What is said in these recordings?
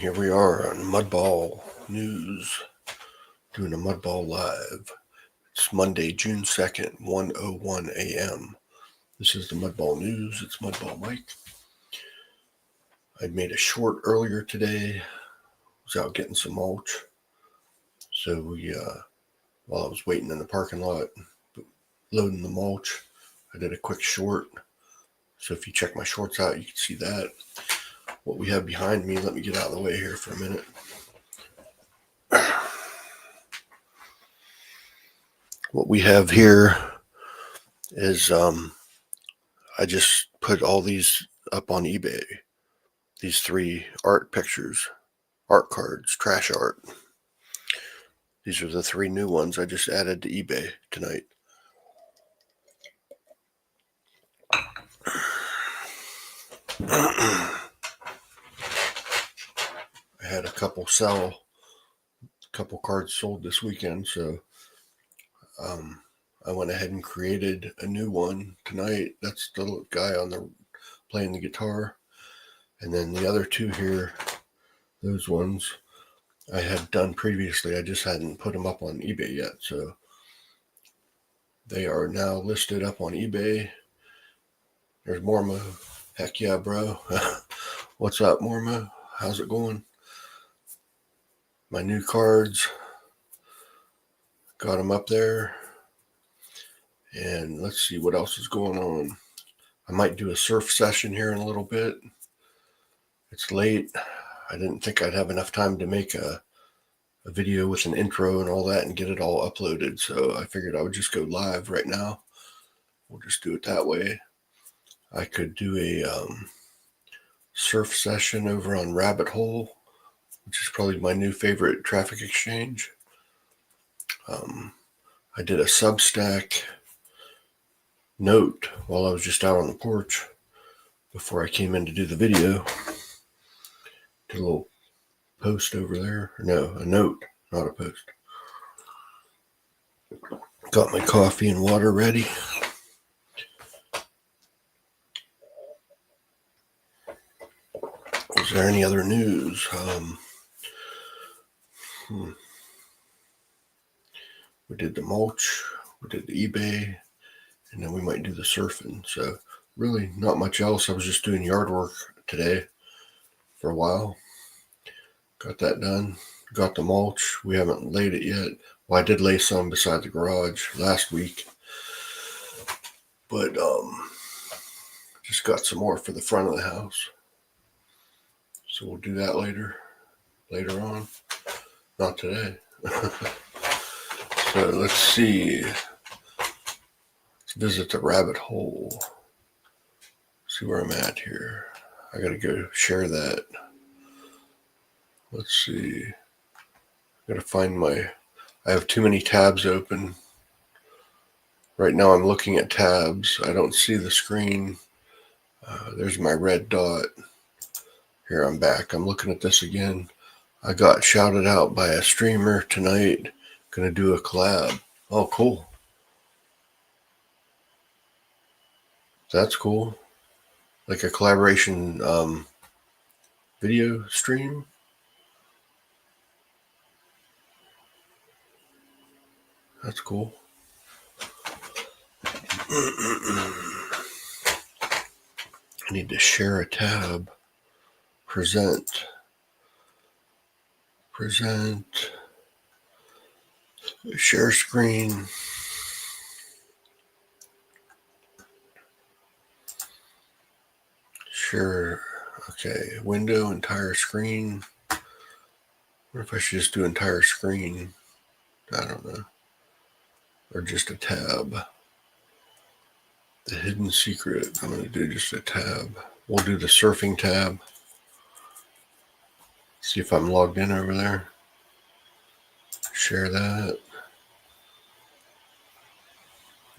here we are on Mudball News, doing a Mudball Live. It's Monday, June 2nd, 1:01 a.m. This is the Mudball News. It's Mudball Mike. I made a short earlier today. I was out getting some mulch. So while I was waiting in the parking lot, loading the mulch, I did a quick short. So if you check my shorts out, you can see that. What we have behind me, let me get out of the way here for a minute. What we have here is I just put all these up on eBay. These 3 art pictures, art cards, trash art. These are the 3 new ones I just added to eBay tonight. I had a couple cards sold this weekend, so I went ahead and created a new one tonight. That's the guy playing the guitar. And then the other 2 here, those ones I had done previously. I just hadn't put them up on eBay yet. So they are now listed up on eBay. There's Mormo. Heck yeah, bro. What's up, Mormo? How's it going? My new cards. Got them up there. And let's see what else is going on. I might do a surf session here in a little bit. It's late. I didn't think I'd have enough time to make a video with an intro and all that and get it all uploaded. So I figured I would just go live right now. We'll just do it that way. I could do a surf session over on Rabbit Hole, which is probably my new favorite traffic exchange. I did a Substack note while I was just out on the porch before I came in to do the video. Did a little post over there. No, a note, not a post. Got my coffee and water ready. Is there any other news? We did the mulch, we did the eBay, and then we might do the surfing. So really not much else. I was just doing yard work today for a while. Got that done. Got the mulch. We haven't laid it yet. Well, I did lay some beside the garage last week. But just got some more for the front of the house. So we'll do that later on. Not today. So let's see. Let's visit the Rabbit Hole. See where I'm at here. I gotta go share that. Let's see. I gotta find I have too many tabs open. Right now I'm looking at tabs. I don't see the screen. There's my red dot. Here, I'm back. I'm looking at this again. I got shouted out by a streamer tonight. Gonna do a collab. Oh, cool. That's cool. Like a collaboration video stream. That's cool. I need to share a tab. Present. Share screen. Share. Okay. Window, entire screen. What if I should just do entire screen? I don't know. Or just a tab. The hidden secret. I'm going to do just a tab. We'll do the surfing tab. See if I'm logged in over there. Share that.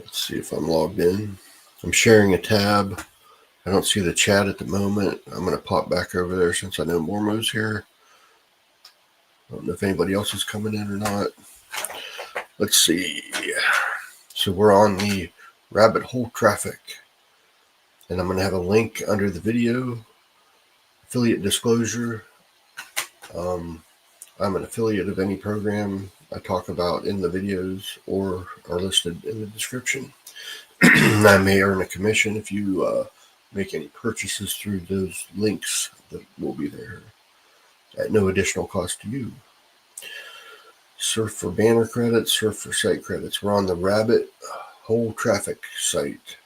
Let's see if I'm logged in. I'm sharing a tab. I don't see the chat at the moment. I'm going to pop back over there since I know Mormo's here. I don't know if anybody else is coming in or not. Let's see. So we're on the Rabbit Hole traffic. And I'm going to have a link under the video. Affiliate disclosure. I'm an affiliate of any program I talk about in the videos or are listed in the description. I may earn a commission if you make any purchases through those links that will be there at no additional cost to you. Surf for banner credits, surf for site credits. We're on the Rabbit Hole Traffic site.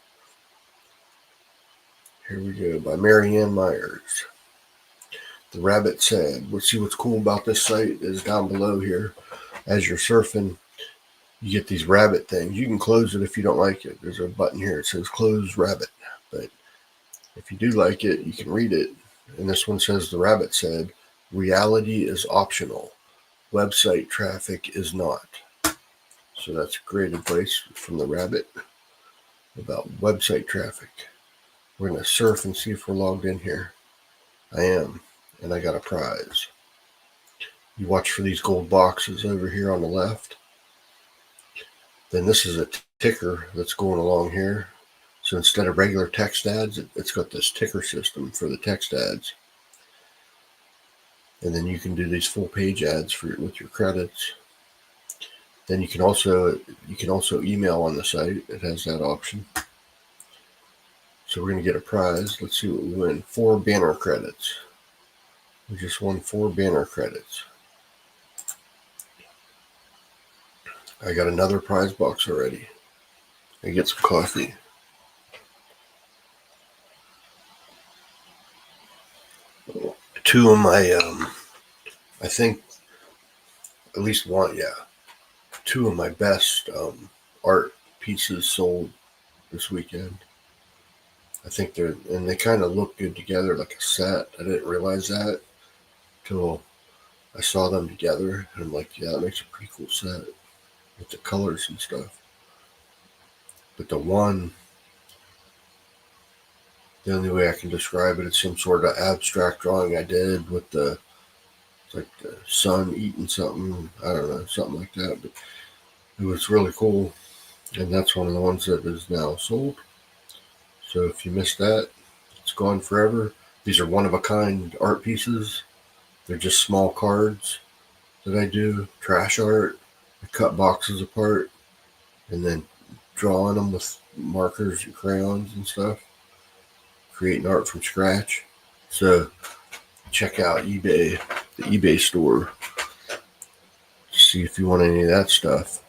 Here we go, by Marianne Myers. The Rabbit said, let's see what's cool about this site is down below here. As you're surfing, you get these rabbit things. You can close it if you don't like it. There's a button here. It says close rabbit. But if you do like it, you can read it. And this one says, the Rabbit said, reality is optional. Website traffic is not. So that's a great advice from the Rabbit about website traffic. We're going to surf and see if we're logged in here. I am. And I got a prize. You watch for these gold boxes over here on the left. Then this is a ticker that's going along here. So instead of regular text ads, it's got this ticker system for the text ads. And then you can do these full page ads with your credits. Then you can also email on the site. It has that option. So we're going to get a prize. Let's see what we win. 4 banner credits. We just won 4 banner credits. I got another prize box already. I get some coffee. Two of my, I think, at least one, yeah. 2 of my best art pieces sold this weekend. I think they kind of look good together like a set. I didn't realize that until I saw them together. And I'm like, yeah, that makes a pretty cool set with the colors and stuff. But the only way I can describe it is some sort of abstract drawing I did with the sun eating something. I don't know, something like that. But it was really cool. And that's one of the ones that is now sold. So if you missed that, it's gone forever. These are one-of-a-kind art pieces. They're just small cards that I do, trash art. I cut boxes apart and then draw on them with markers and crayons and stuff, creating art from scratch. So check out eBay, the eBay store, see if you want any of that stuff.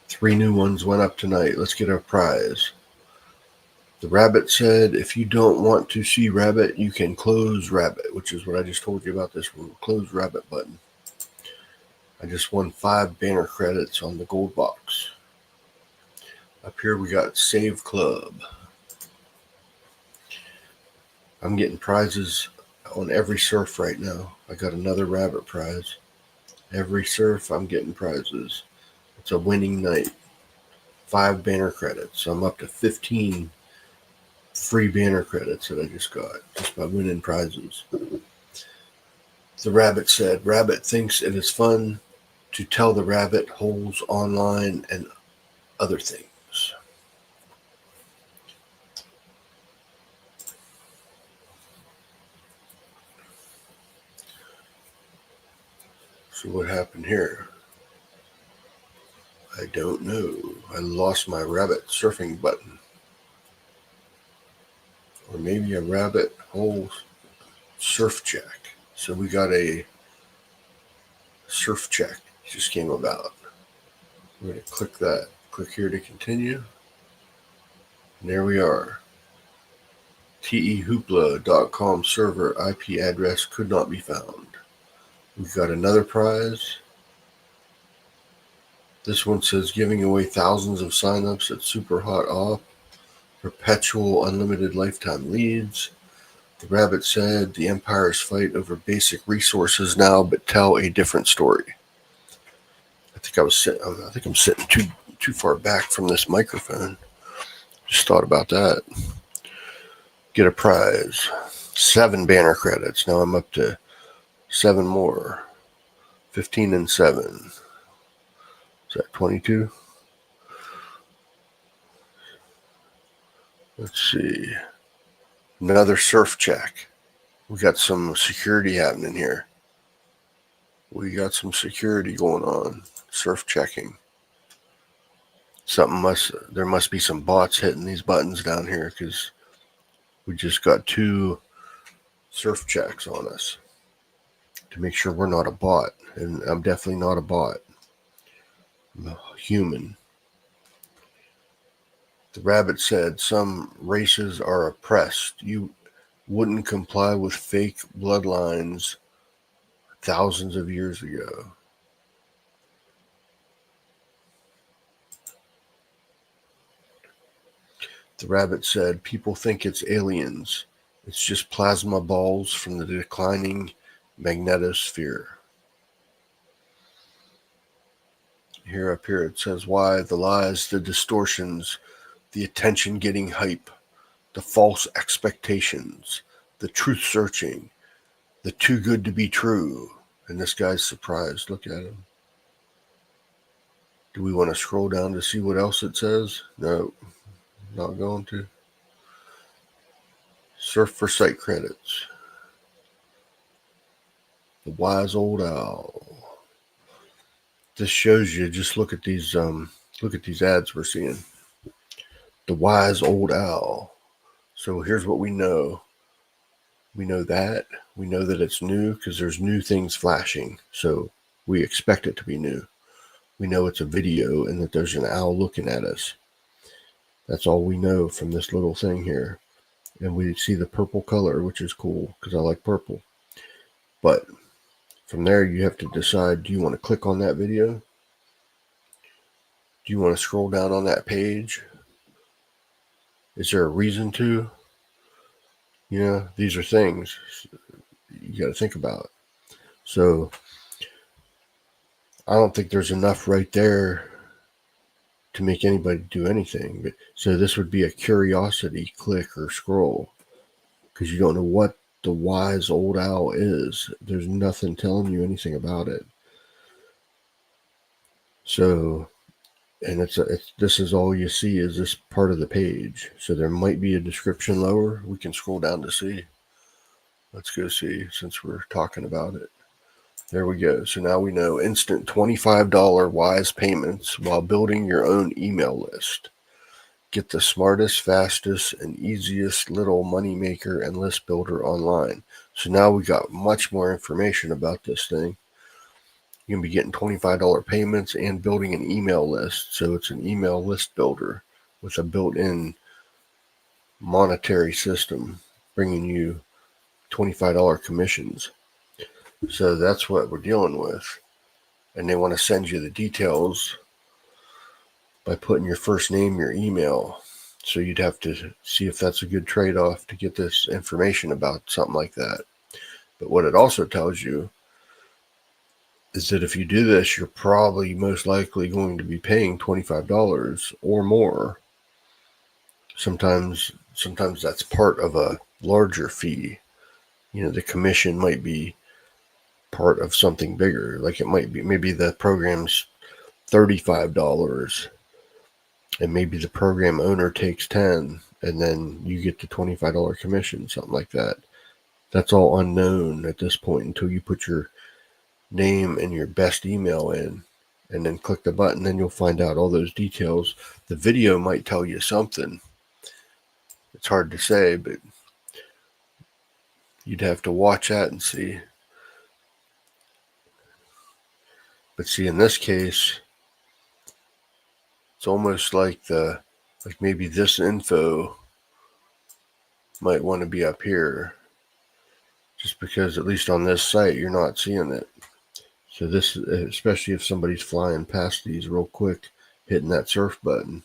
3 new ones went up tonight. Let's get our prize. The Rabbit said, if you don't want to see Rabbit, you can close Rabbit, which is what I just told you about this close Rabbit button. I just won 5 banner credits on the gold box. Up here we got Save Club. I'm getting prizes on every surf right now. I got another Rabbit prize. Every surf I'm getting prizes. It's a winning night. 5 banner credits. I'm up to 15 free banner credits that I just got just by winning prizes. The Rabbit said, Rabbit thinks it is fun to tell the rabbit holes online and other things. So what happened here? I don't know. I lost my Rabbit surfing button. Or maybe a rabbit hole surf check. So we got a surf check just came about. We're going to click that. Click here to continue. And there we are. tehoopla.com server IP address could not be found. We've got another prize. This one says giving away thousands of signups at Super Hot Off. Perpetual unlimited lifetime leads. The Rabbit said the empires fight over basic resources now, but tell a different story. I think I'm sitting too far back from this microphone. Just thought about that. Get a prize. 7 banner credits. Now I'm up to 7 more. 15 and 7. Is that 22? Let's see. Another surf check. We got some security happening here. We got some security going on. Surf checking. There must be some bots hitting these buttons down here because we just got 2 surf checks on us to make sure we're not a bot. And I'm definitely not a bot. I'm a human. The rabbit said some races are oppressed. You wouldn't comply with fake bloodlines thousands of years ago. The rabbit said people think it's aliens. It's just plasma balls from the declining magnetosphere. Here up here it says why the lies, the distortions, the attention getting hype, the false expectations, the truth searching, the too good to be true. And this guy's surprised. Look at him. Do we want to scroll down to see what else it says? No, not going to. Surf for site credits. The wise old owl. This shows you. Just look at these ads we're seeing. The wise old owl. So here's what we know. We know that it's new because there's new things flashing. So we expect it to be new. We know it's a video and that there's an owl looking at us. That's all we know from this little thing here. And we see the purple color, which is cool because I like purple. But from there, you have to decide, do you want to click on that video? Do you want to scroll down on that page? Is there a reason to? You know, these are things you got to think about. So I don't think there's enough right there to make anybody do anything. But so this would be a curiosity click or scroll because you don't know what the wise old owl is. There's nothing telling you anything about it. So, and this is all you see is this part of the page. So there might be a description lower. We can scroll down to see. Let's go see since we're talking about it. There we go. So now we know instant $25 wise payments while building your own email list. Get the smartest, fastest, and easiest little money maker and list builder online. So now we got much more information about this thing. You can be getting $25 payments and building an email list. So it's an email list builder with a built-in monetary system bringing you $25 commissions. So that's what we're dealing with. And they want to send you the details by putting your first name, your email. So you'd have to see if that's a good trade-off to get this information about something like that. But what it also tells you is that if you do this, you're probably most likely going to be paying $25 or more. Sometimes that's part of a larger fee. You know, the commission might be part of something bigger. Like it might be, maybe the program's $35 and maybe the program owner takes $10 and then you get the $25 commission, something like that. That's all unknown at this point until you put your name and your best email in and then click the button. Then you'll find out all those details. The video might tell you something. It's hard to say, but you'd have to watch that and see. But see, in this case, it's almost like maybe this info might want to be up here, just because at least on this site you're not seeing it. So this, especially if somebody's flying past these real quick, hitting that surf button,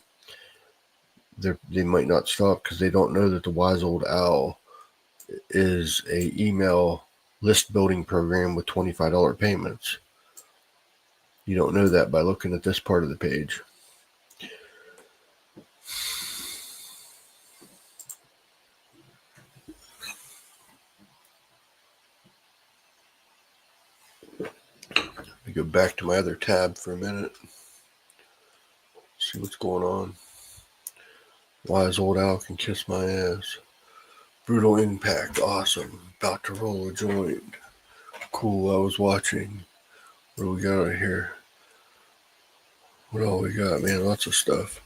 they might not stop because they don't know that the wise old owl is a email list building program with $25 payments. You don't know that by looking at this part of the page. Let me go back to my other tab for a minute. See what's going on. Wise old owl can kiss my ass. Brutal Impact, awesome. About to roll a joint. Cool, I was watching. What do we got right here? What all we got, man? Lots of stuff.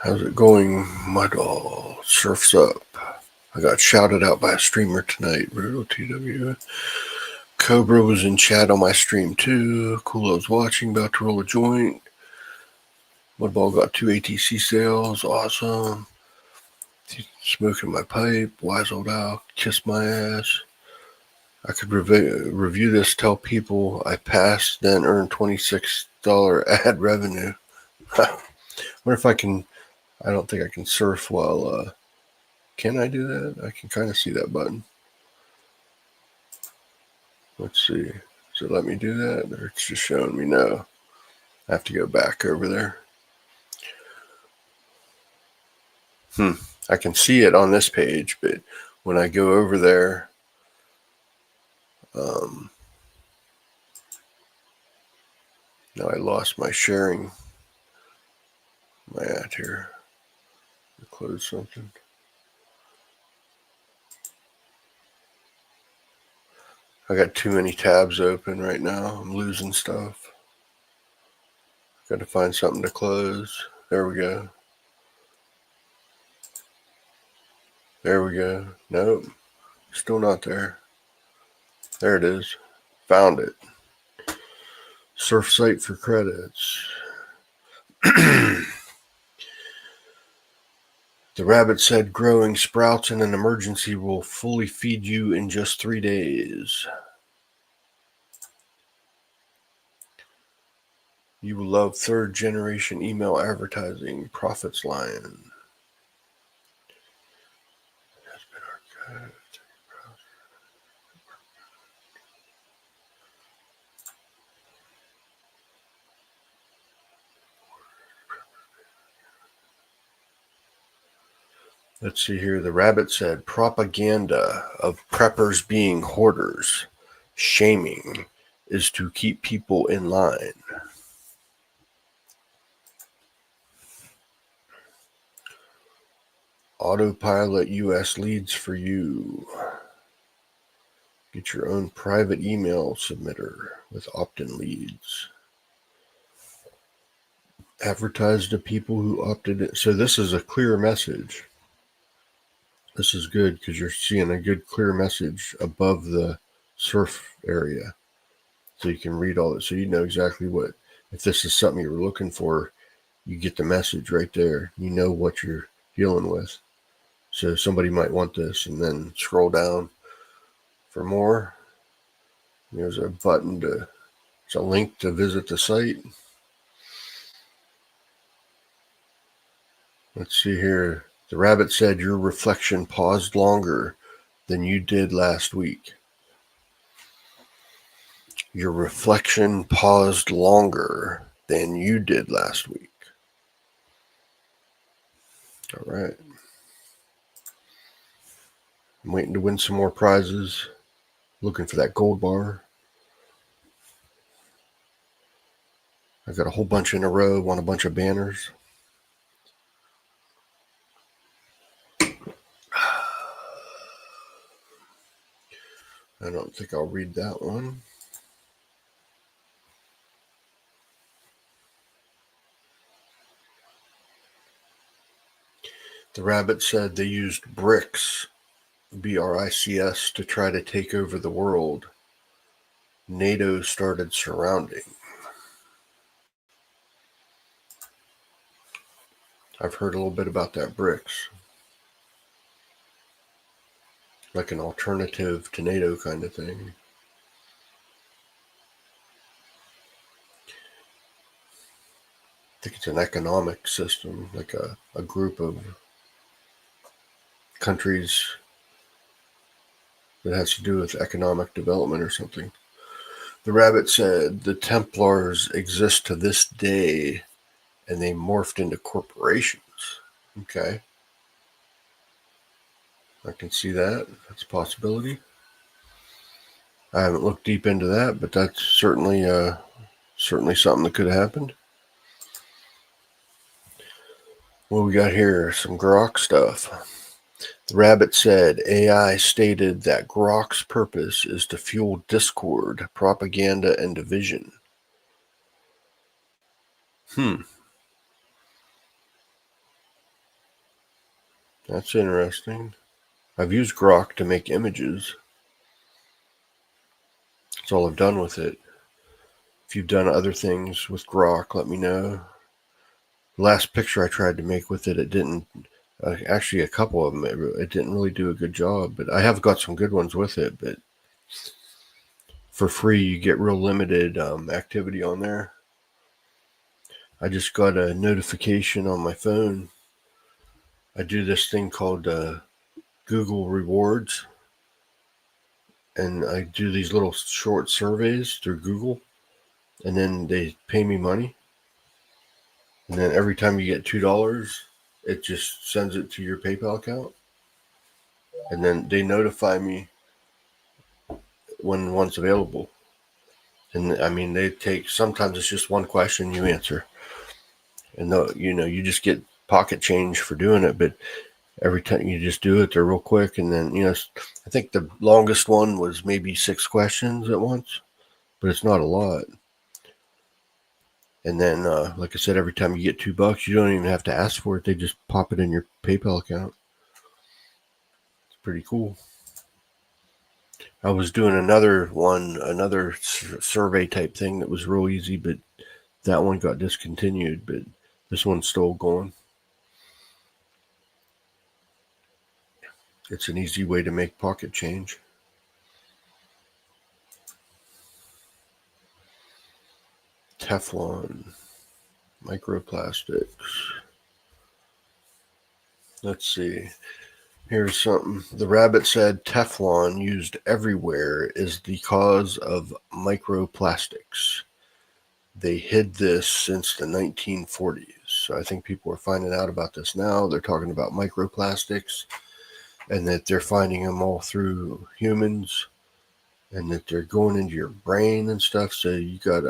How's it going, Mudball? Surf's up. I got shouted out by a streamer tonight. Brutal TW. Cobra was in chat on my stream too. Cool, I was watching. About to roll a joint. Mudball got 2 ATC sales. Awesome. Smoking my pipe. Wise old Al. Kiss my ass. I could review this, tell people I passed, then earn $26 ad revenue. What if I can? I don't think I can surf while. Can I do that? I can kind of see that button. Let's see. Does it let me do that? Or it's just showing me no. I have to go back over there. I can see it on this page, but when I go over there, now I lost my sharing. My ad here. Close something. I got too many tabs open right now. I'm losing stuff. Got to find something to close. There we go. There we go. Nope. Still not there. There it is. Found it. Surf site for credits. The rabbit said growing sprouts in an emergency will fully feed you in just 3 days. You will love third generation email advertising. Profits Lion. Has been archived. Let's see here. The rabbit said propaganda of preppers being hoarders, shaming, is to keep people in line. Autopilot US leads for you. Get your own private email submitter with opt-in leads. Advertise to people who opted in. So this is a clear message. This is good because you're seeing a good clear message above the surf area. So you can read all it. So you know exactly what, if this is something you're looking for, you get the message right there. You know what you're dealing with. So somebody might want this, and then scroll down for more. There's a button to, it's a link to visit the site. Let's see here. The rabbit said your reflection paused longer than you did last week. Your reflection paused longer than you did last week. All right. I'm waiting to win some more prizes. Looking for that gold bar. I got a whole bunch in a row. Want a bunch of banners. I don't think I'll read that one. The rabbit said they used BRICS, BRICS, to try to take over the world. NATO started surrounding. I've heard a little bit about that BRICS. Like an alternative to NATO kind of thing. I think it's an economic system, like a group of countries that has to do with economic development or something. The rabbit said the Templars exist to this day and they morphed into corporations. Okay. I can see that. That's a possibility. I haven't looked deep into that, but that's certainly something that could have happened. What we got here? Some Grok stuff. The rabbit said AI stated that Grok's purpose is to fuel discord, propaganda, and division. That's interesting. I've used Grok to make images. That's all I've done with it. If you've done other things with Grok, let me know. The last picture I tried to make with it, it didn't. Actually, a couple of them, it didn't really do a good job. But I have got some good ones with it. But for free, you get real limited activity on there. I just got a notification on my phone. I do this thing called Google Rewards, and I do these little short surveys through Google, and then they pay me money. And then every time you get $2, it just sends it to your PayPal account. And then they notify me when one's available. And I mean, they take, sometimes it's just one question you answer. And you just get pocket change for doing it. But every time you just do it, they're real quick. And then, I think the longest one was maybe 6 questions at once, but it's not a lot. And then, like I said, every time you get $2, you don't even have to ask for it. They just pop it in your PayPal account. It's pretty cool. I was doing another survey type thing that was real easy, but that one got discontinued. But this one's still going. It's an easy way to make pocket change. Teflon, microplastics. Let's see. Here's something. The rabbit said Teflon used everywhere is the cause of microplastics. They hid this since the 1940s. So I think people are finding out about this now. They're talking about microplastics and that they're finding them all through humans and that they're going into your brain and stuff. So you got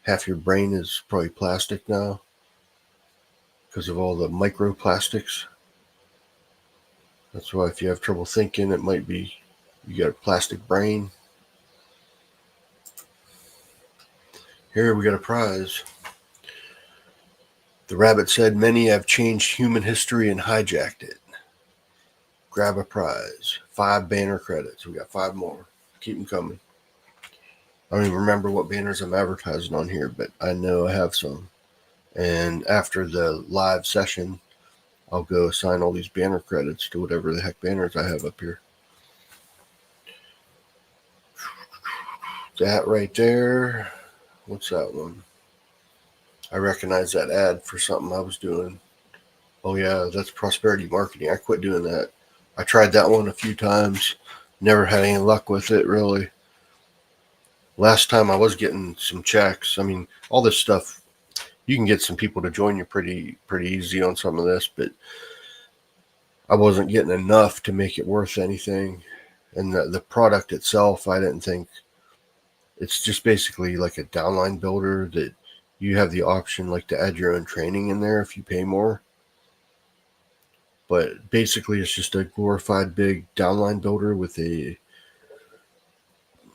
half your brain is probably plastic now because of all the microplastics. That's why if you have trouble thinking, it might be you got a plastic brain. Here we got a prize. The rabbit said many have changed human history and hijacked it. Grab a prize. 5 banner credits. We got 5 more. Keep them coming. I don't even remember what banners I'm advertising on here, but I know I have some. And after the live session, I'll go assign all these banner credits to whatever the heck banners I have up here. That right there. What's that one? I recognize that ad for something I was doing. Oh yeah, that's prosperity marketing. I quit doing that. I tried that one a few times. Never had any luck with it, really. Last time I was getting some checks. I mean, all this stuff, you can get some people to join you pretty easy on some of this, but I wasn't getting enough to make it worth anything. And the product itself, I didn't think, it's just basically like a downline builder that you have the option like to add your own training in there if you pay more. But basically it's just a glorified big downline builder with a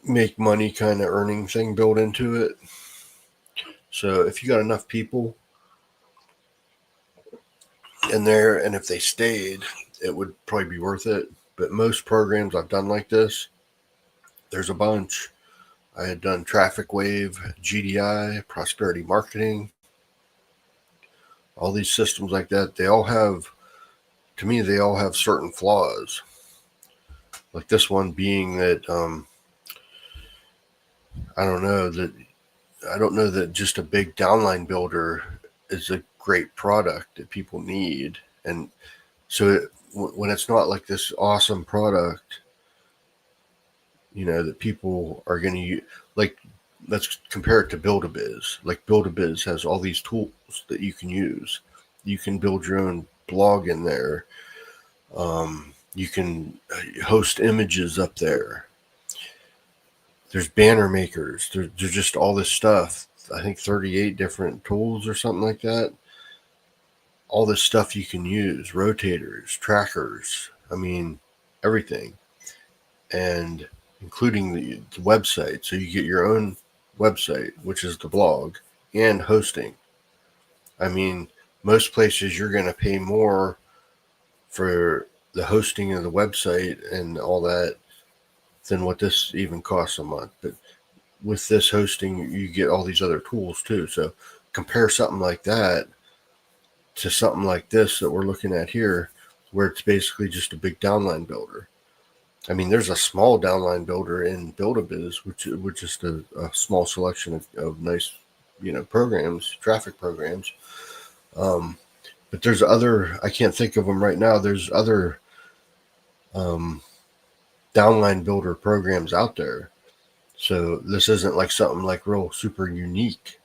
make money kind of earning thing built into it. So if you got enough people in there and if they stayed, it would probably be worth it. But most programs I've done like this, there's a bunch. I had done Traffic Wave, GDI, Prosperity Marketing, all these systems like that. They all have, to me, they all have certain flaws. Like this one being that I don't know that just a big downline builder is a great product that people need. And so when it's not like this awesome product, that people are going to use, like, let's compare it to Build-A-Biz. Like Build-A-Biz has all these tools that you can use. You can build your own blog in there. You can host images up there. There's banner makers. There's just all this stuff. I think 38 different tools or something like that. all this stuff you can use, rotators, trackers, I mean, everything. And including the website. So you get your own website, which is the blog, and hosting. I mean, most places you're going to pay more for the hosting of the website and all that than what this even costs a month. But with this hosting, you get all these other tools too. So compare something like that to something like this that we're looking at here, where it's basically just a big downline builder. I mean, there's a small downline builder in Build-A-Biz, which is a small selection of nice, programs, traffic programs. But there's other, I can't think of them right now. There's other downline builder programs out there. So this isn't like something like real super unique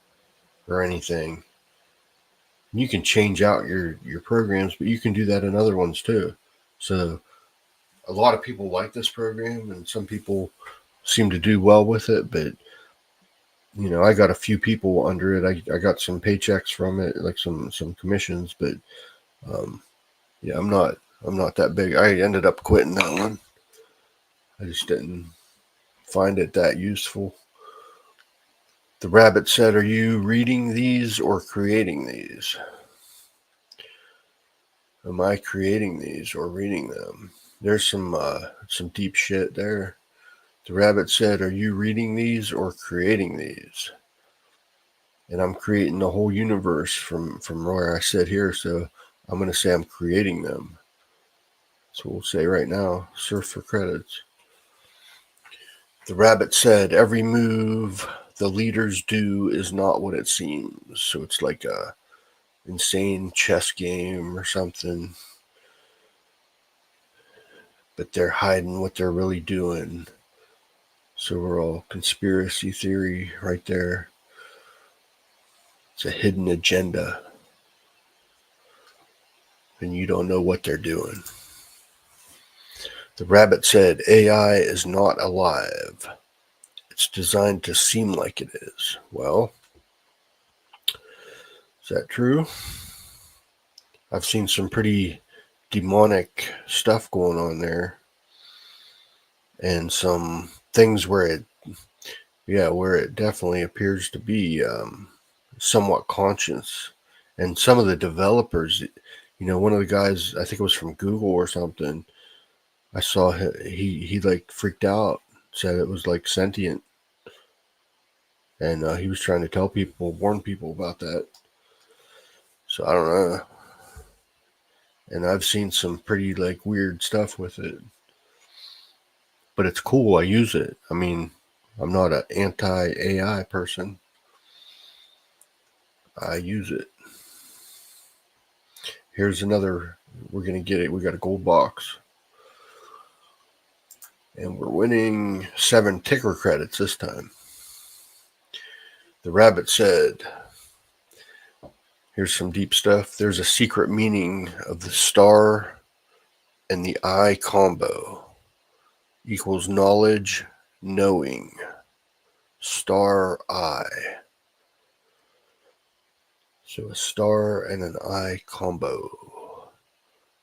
or anything. You can change out your programs, but you can do that in other ones too. So a lot of people like this program, and some people seem to do well with it. But I got a few people under it. I got some paychecks from it, like some commissions. But yeah, I'm not that big. I ended up quitting that one. I just didn't find it that useful. The rabbit said, "Are you reading these or creating these?" Am I creating these or reading them? There's some deep shit there. The rabbit said, "Are you reading these or creating these?" And I'm creating the whole universe from where I sit here, so I'm going to say I'm creating them. So we'll say right now, surf for credits. The rabbit said, "Every move the leaders do is not what it seems." So it's like a insane chess game or something, but they're hiding what they're really doing. So we're all conspiracy theory right there. It's a hidden agenda, and you don't know what they're doing. The rabbit said, "AI is not alive. It's designed to seem like it is." Well, is that true? I've seen some pretty demonic stuff going on there, and some things where it definitely appears to be somewhat conscious. And some of the developers, one of the guys, I think it was from Google or something, I saw he like freaked out, said it was like sentient, and he was trying to warn people about that. So I don't know. And I've seen some pretty like weird stuff with it, but it's cool. I use it. I mean, I'm not an anti-AI person. I use it. Here's another. We're gonna get it. We got a gold box, and we're winning 7 ticker credits this time. The rabbit said, here's some deep stuff. There's a secret meaning of the star and the eye combo equals knowledge, knowing. Star eye. So a star and an eye combo.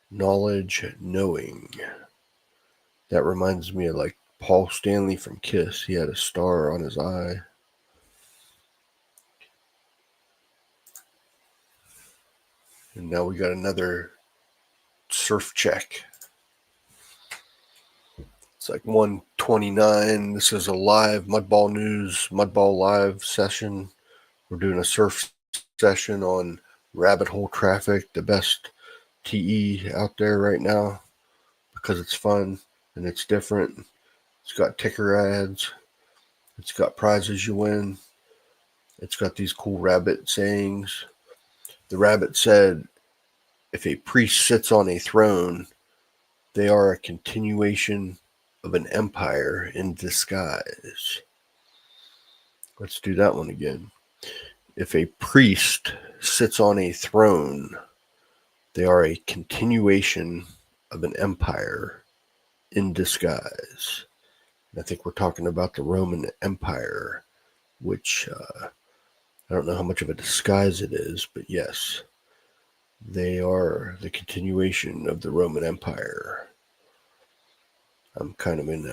Knowledge, knowing. That reminds me of like Paul Stanley from Kiss. He had a star on his eye. And now we got another surf check. It's like 1:29. This is a live Mudball News, Mudball live session. We're doing a surf session on Rabbit Hole Traffic, the best TE out there right now, because it's fun and it's different. It's got ticker ads. It's got prizes you win. It's got these cool rabbit sayings. The rabbit said, "If a priest sits on a throne, they are a continuation of an empire in disguise." Let's do that one again. If a priest sits on a throne, they are a continuation of an empire in disguise. And I think we're talking about the Roman Empire, which I don't know how much of a disguise it is, but yes. They are the continuation of the Roman Empire. I'm kind of in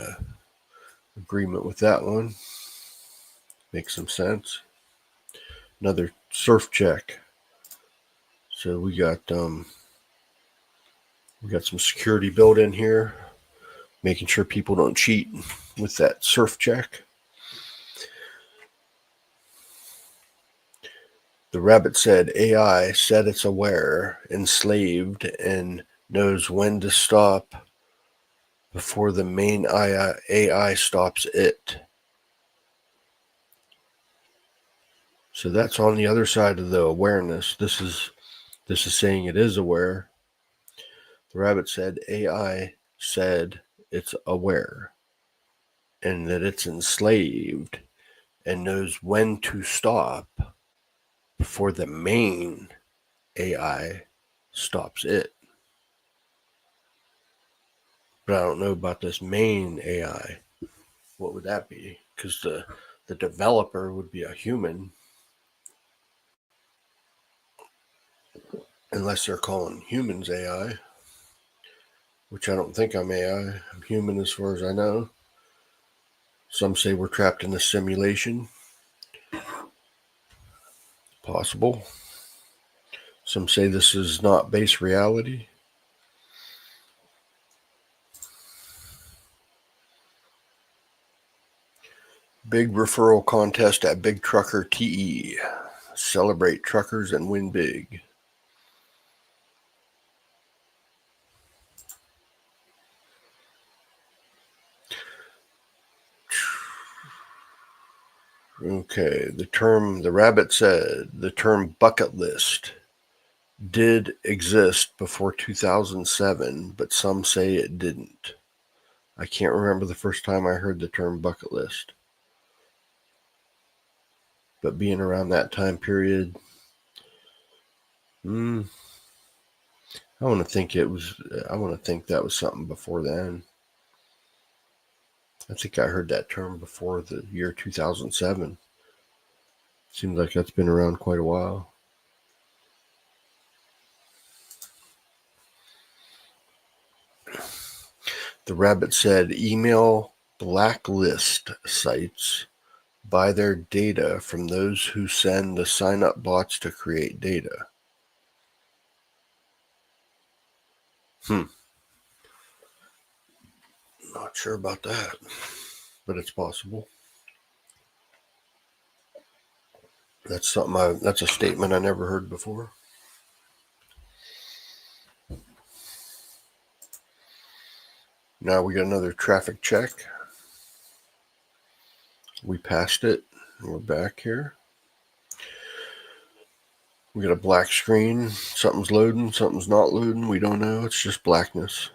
agreement with that one. Makes some sense. Another surf check. So we got some security built in here, making sure people don't cheat with that surf check. The rabbit said AI said it's aware, enslaved, and knows when to stop before the main AI stops it. So that's on the other side of the awareness. This is saying it is aware. The rabbit said AI said it's aware and that it's enslaved and knows when to stop before the main AI stops it. But I don't know about this main AI. What would that be? Because the developer would be a human, unless they're calling humans AI, which I don't think I'm AI. I'm human as far as I know. Some say we're trapped in a simulation. Possible. Some say this is not base reality. Big referral contest at Big Trucker TE. Celebrate truckers and win big. Okay, the rabbit said the term bucket list did exist before 2007, but some say it didn't. I can't remember the first time I heard the term bucket list. But being around that time period, I want to think that was something before then. I think I heard that term before the year 2007. Seems like that's been around quite a while. The rabbit said email blacklist sites buy their data from those who send the sign-up bots to create data. Not sure about that, but it's possible. That's that's a statement I never heard before. Now we got another traffic check. We passed it. We're back here. We got a black screen. Something's loading, something's not loading. We don't know. It's just blackness.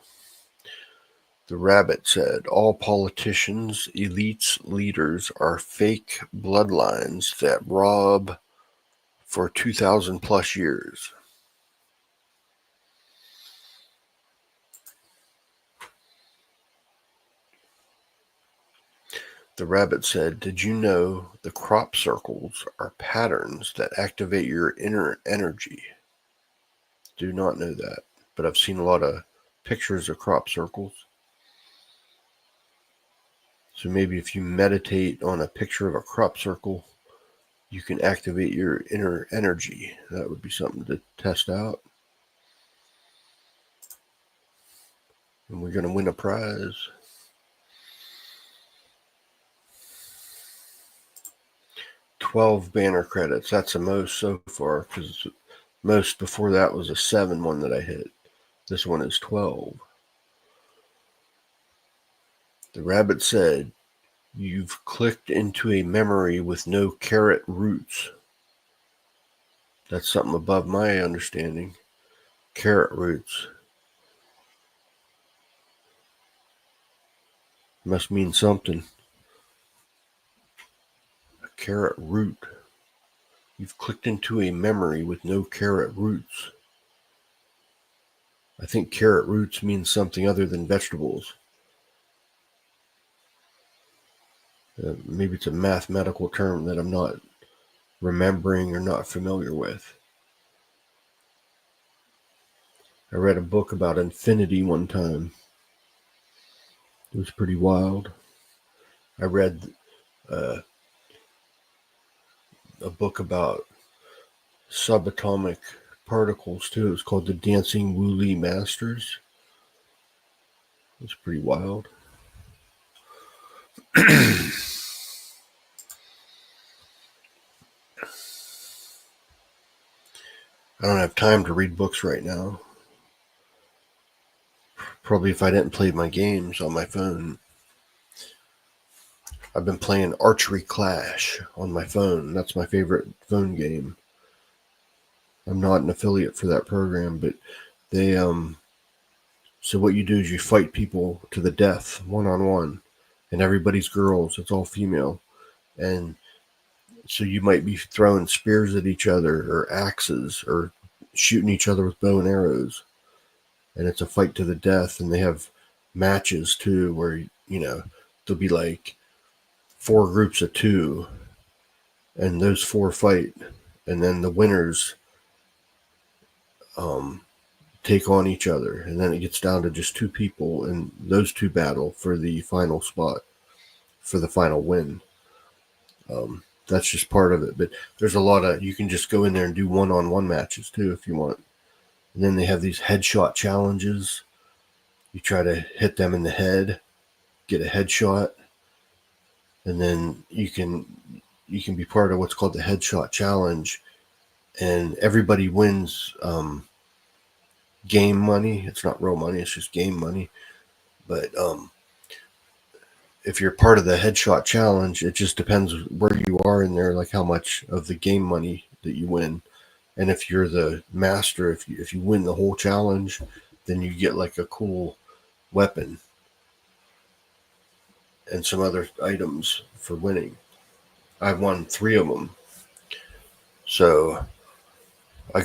The rabbit said, all politicians, elites, leaders are fake bloodlines that rob for 2,000 plus years. The rabbit said, did you know the crop circles are patterns that activate your inner energy? Do not know that, but I've seen a lot of pictures of crop circles. So maybe if you meditate on a picture of a crop circle, you can activate your inner energy. That would be something to test out. And we're going to win a prize. $12 banner credits. That's the most so far, because most before that was a 7 one that I hit. This one is 12. The rabbit said, you've clicked into a memory with no carrot roots. That's something above my understanding. Carrot roots. Must mean something. A carrot root. You've clicked into a memory with no carrot roots. I think carrot roots means something other than vegetables. Maybe it's a mathematical term that I'm not remembering or not familiar with. I read a book about infinity one time. It was pretty wild. I read a book about subatomic particles too. It was called The Dancing Woolly Masters. It was pretty wild. I don't have time to read books right now. Probably if I didn't play my games on my phone. I've been playing Archery Clash on my phone. That's my favorite phone game. I'm not an affiliate for that program, but they so what you do is you fight people to the death, one-on-one, and everybody's girls. It's all female. And so you might be throwing spears at each other or axes or shooting each other with bow and arrows. And it's a fight to the death. And they have matches too where, there'll be like 4 groups of 2, and those 4 fight. And then the winners take on each other. And then it gets down to just 2 people, and those 2 battle for the final spot, for the final win. That's just part of it. But there's a lot of, you can just go in there and do one-on-one matches too if you want. And then they have these headshot challenges. You try to hit them in the head, get a headshot, and then you can be part of what's called the headshot challenge, and everybody wins game money. It's not real money, it's just game money. But if you're part of the headshot challenge, it just depends where you are in there, like how much of the game money that you win. And if you're the master, if you win the whole challenge, then you get like a cool weapon and some other items for winning. I've won 3 of them. So I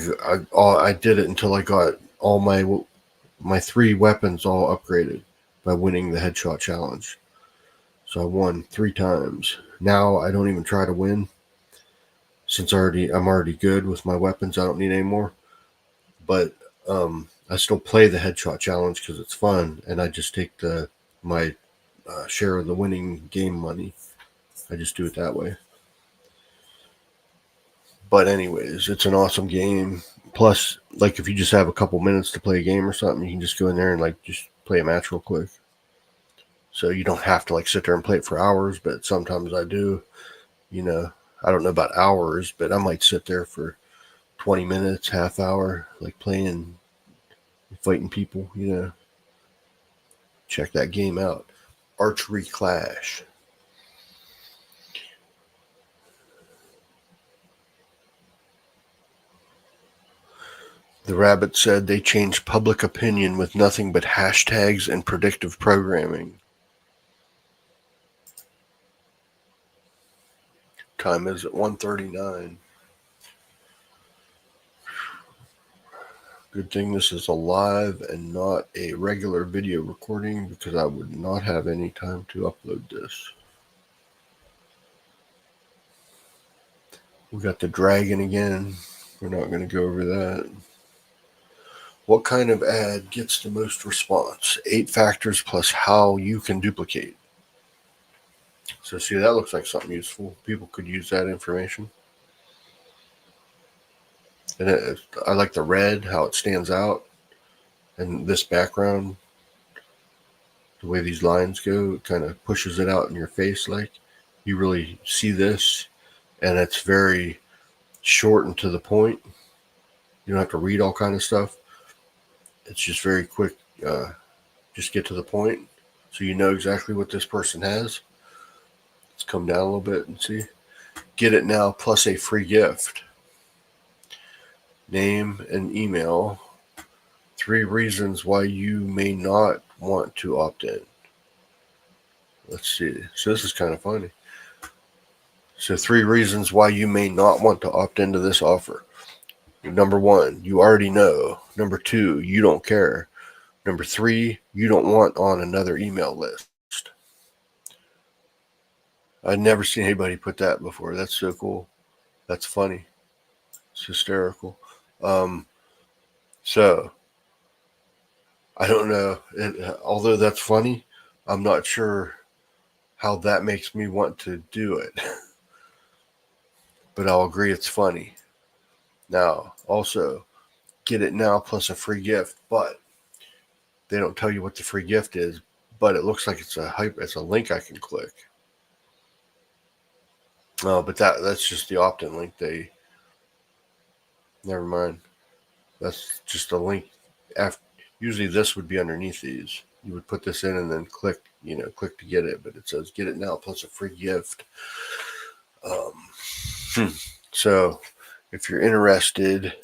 did it until I got all my 3 weapons all upgraded by winning the headshot challenge. So I won 3 times. Now I don't even try to win, since I'm already good with my weapons. I don't need any more. But I still play the headshot challenge because it's fun, and I just take my share of the winning game money. I just do it that way. But anyways, it's an awesome game. Plus, like, if you just have a couple minutes to play a game or something, you can just go in there and like just play a match real quick. So you don't have to like sit there and play it for hours, but sometimes I do. I don't know about hours, but I might sit there for 20 minutes, half hour, like playing, fighting people, Check that game out. Archery Clash. The rabbit said they changed public opinion with nothing but hashtags and predictive programming. Time is at 1:39. Good thing this is a live and not a regular video recording, because I would not have any time to upload this. We got the dragon again. We're not going to go over that. What kind of ad gets the most response? 8 factors plus how you can duplicate. So see, that looks like something useful. People could use that information. And I like the red, how it stands out. And this background, the way these lines go, it kind of pushes it out in your face. Like, you really see this, and it's very short and to the point. You don't have to read all kind of stuff. It's just very quick. Just get to the point, so you know exactly what this person has. Let's come down a little bit and see. Get it now plus a free gift. Name and email. 3 reasons why you may not want to opt in. Let's see. So this is kind of funny. So 3 reasons why you may not want to opt into this offer. Number 1, you already know. Number 2, you don't care. Number 3, you don't want on another email list. I've never seen anybody put that before. That's so cool. That's funny. It's hysterical. So I don't know. Although that's funny, I'm not sure how that makes me want to do it. But I'll agree it's funny. Now, also, get it now plus a free gift, but they don't tell you what the free gift is, but it looks like it's a link I can click. Oh, but that's just the opt-in link. Never mind. That's just a link. After, usually this would be underneath these. You would put this in and then click to get it, but it says get it now plus a free gift. So if you're interested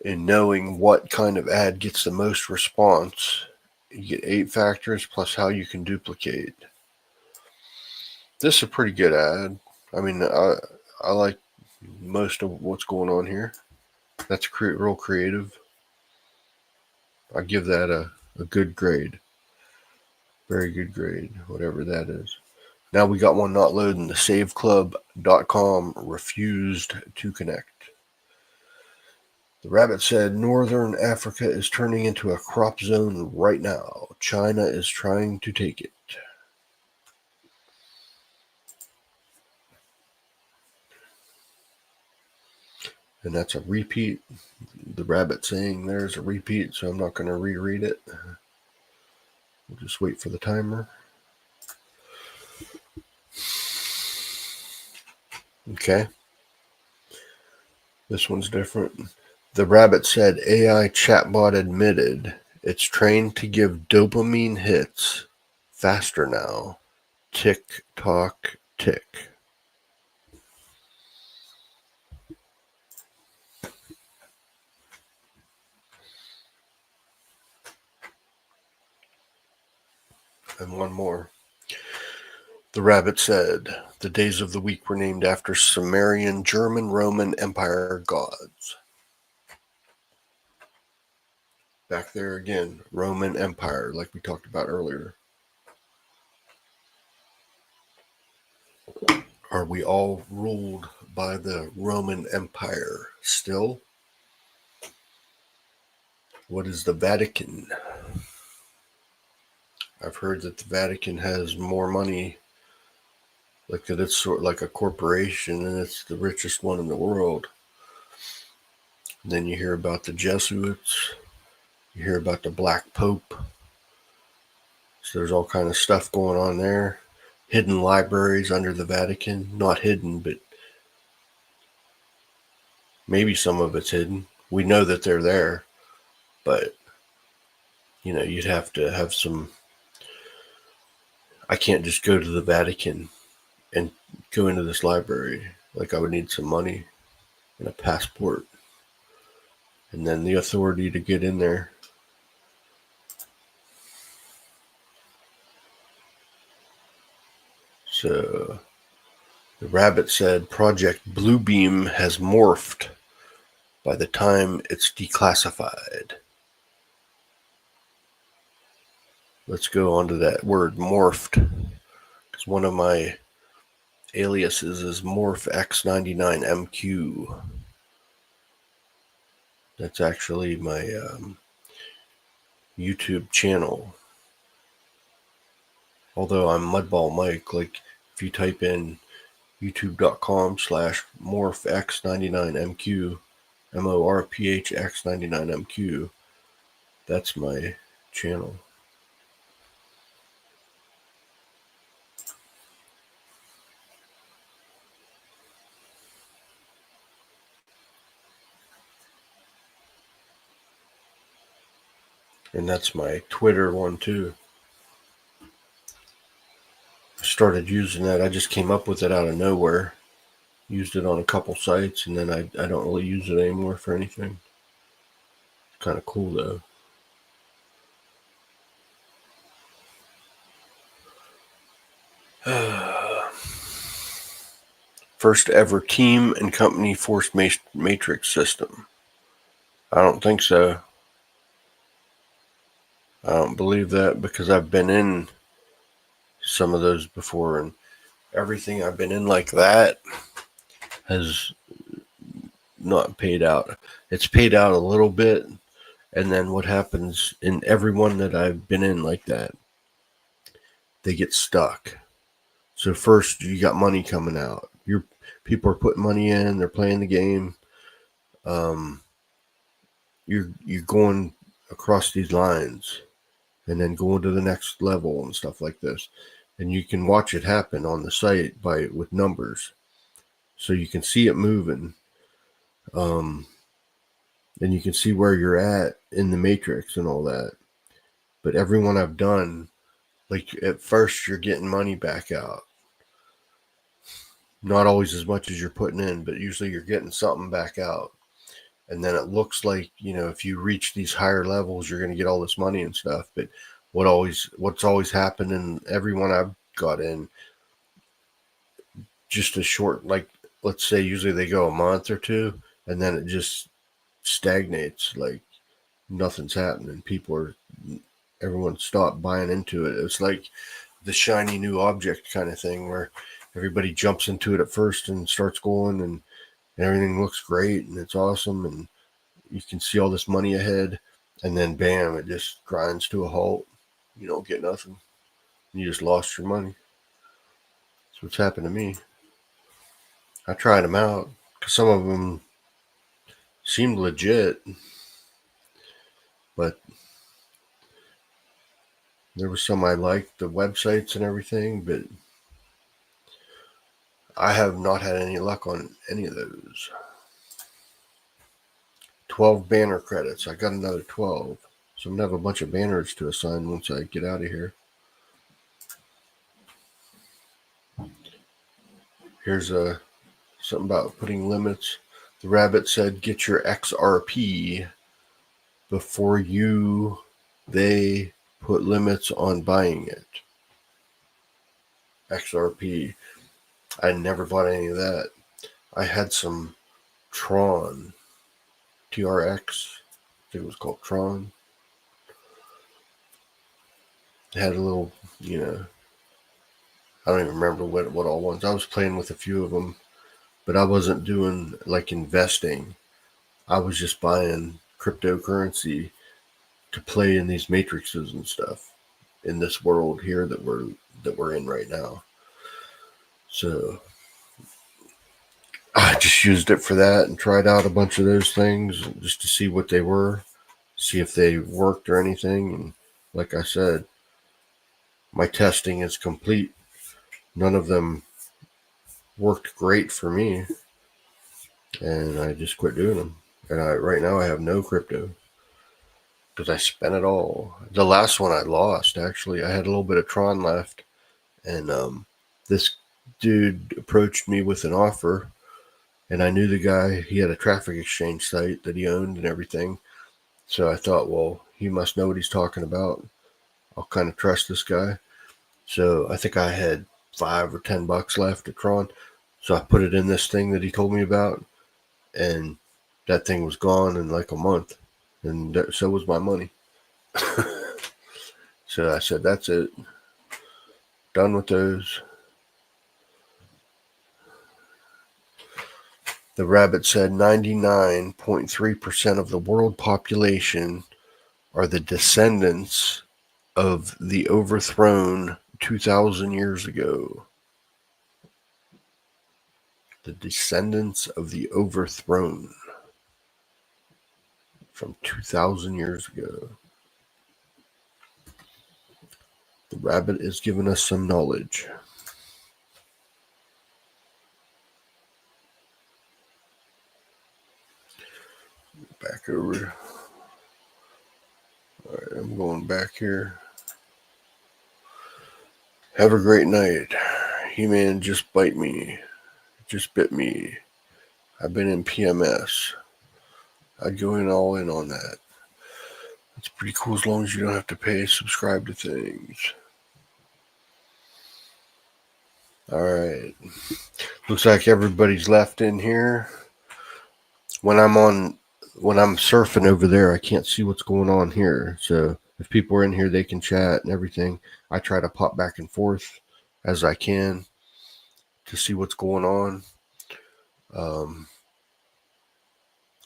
in knowing what kind of ad gets the most response, you get 8 factors plus how you can duplicate. This is a pretty good ad. I mean, I like most of what's going on here. That's real creative. I give that a good grade. Very good grade, whatever that is. Now we got one not loading. The saveclub.com refused to connect. The rabbit said Northern Africa is turning into a crop zone right now. China is trying to take it. And that's a repeat. The rabbit saying there's a repeat, so I'm not going to reread it. We'll just wait for the timer. Okay. This one's different. The rabbit said AI chatbot admitted it's trained to give dopamine hits faster now. Tick tock tick. And one more. The rabbit said the days of the week were named after Sumerian German Roman Empire gods. Back there again, Roman Empire, like we talked about earlier. Are we all ruled by the Roman Empire still? What is the Vatican? I've heard that the Vatican has more money, like that it's sort of like a corporation and it's the richest one in the world. And then you hear about the Jesuits, you hear about the Black Pope. So there's all kind of stuff going on there. Hidden libraries under the Vatican. Not hidden, but maybe some of it's hidden. We know that they're there, but you'd have to have some. I can't just go to the Vatican and go into this library. Like, I would need some money and a passport and then the authority to get in there. So the rabbit said Project Bluebeam has morphed by the time it's declassified. Let's go on to that word, morphed. Because one of my aliases is MorphX99MQ. That's actually my YouTube channel. Although I'm Mudball Mike, like if you type in youtube.com/morphx99mq, MORPHX99MQ, that's my channel. And that's my Twitter one too. I started using that. I just came up with it out of nowhere. Used it on a couple sites, and then I don't really use it anymore for anything. It's kind of cool though. First ever team and company force matrix system. I don't think so. I don't believe that because I've been in some of those before, and everything I've been in like that has not paid out. It's paid out a little bit, And then what happens in every one that I've been in like that, they get stuck. So first you got money coming out. Your people are putting money in, they're playing the game. Um, you're going across these lines and then going to the next level and stuff like this. And you can watch it happen on the site with numbers. So you can see it moving. And you can see where you're at in the matrix and all that. But everyone I've done, like at first you're getting money back out. Not always as much as you're putting in, but usually you're getting something back out. And then it looks like, if you reach these higher levels, you're going to get all this money and stuff. But what's always happened in everyone I've got in, just a short, like, let's say usually they go a month or two, and then it just stagnates. Like nothing's happening. Everyone stopped buying into it. It's like the shiny new object kind of thing where everybody jumps into it at first and starts going, and everything looks great and it's awesome, and you can see all this money ahead, and then bam, it just grinds to a halt. You don't get nothing. You just lost your money. That's what's happened to me. I tried them out because some of them seemed legit, but there was some I liked, the websites and everything, but I have not had any luck on any of those. 12 banner credits. I got another 12. So I'm going to have a bunch of banners to assign once I get out of here. Here's something about putting limits. The rabbit said, get your XRP before they put limits on buying it. XRP. I never bought any of that. I had some Tron. TRX. I think it was called Tron. It had a little, I don't even remember what all ones. I was playing with a few of them, but I wasn't doing like investing. I was just buying cryptocurrency to play in these matrices and stuff in this world here that we're in right now. So I just used it for that and tried out a bunch of those things just to see what they were, see if they worked or anything. And like I said, my testing is complete. None of them worked great for me, and I just quit doing them. And right now I have no crypto because I spent it all. The last one I lost, actually. I had a little bit of Tron left, and this dude approached me with an offer, and I knew the guy. He had a traffic exchange site that he owned and everything. So I thought, well, he must know what he's talking about. I'll kind of trust this guy. So I think I had $5 or $10 left at Tron. So I put it in this thing that he told me about, and that thing was gone in like a month, and so was my money. So I said, that's it. Done with those. The rabbit said 99.3% of the world population are the descendants of the overthrown 2,000 years ago. The descendants of the overthrown from 2,000 years ago. The rabbit is giving us some knowledge. Back over. All right, I'm going back here. Have a great night. He-Man just bite me. Just bit me. I've been in PMS. I'd go all in on that. It's pretty cool as long as you don't have to subscribe to things. Alright. Looks like everybody's left in here. When I'm surfing over there, I can't see what's going on here. So if people are in here, they can chat and everything. I try to pop back and forth as I can to see what's going on.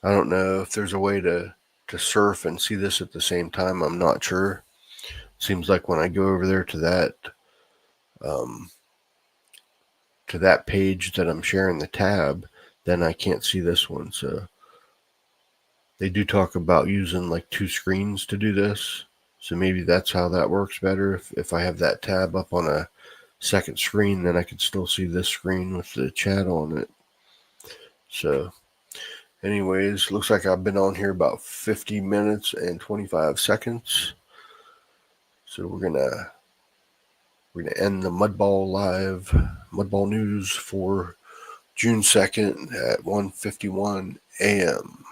I don't know if there's a way to to surf and see this at the same time. I'm not sure. Seems like when I go over there to that page that I'm sharing the tab, then I can't see this one. So they do talk about using like 2 screens to do this. So maybe that's how that works better. If I have that tab up on a second screen, then I can still see this screen with the chat on it. So anyways, looks like I've been on here about 50 minutes and 25 seconds. So we're gonna end the Mudball live, Mudball news for June 2nd at 1:51 a.m.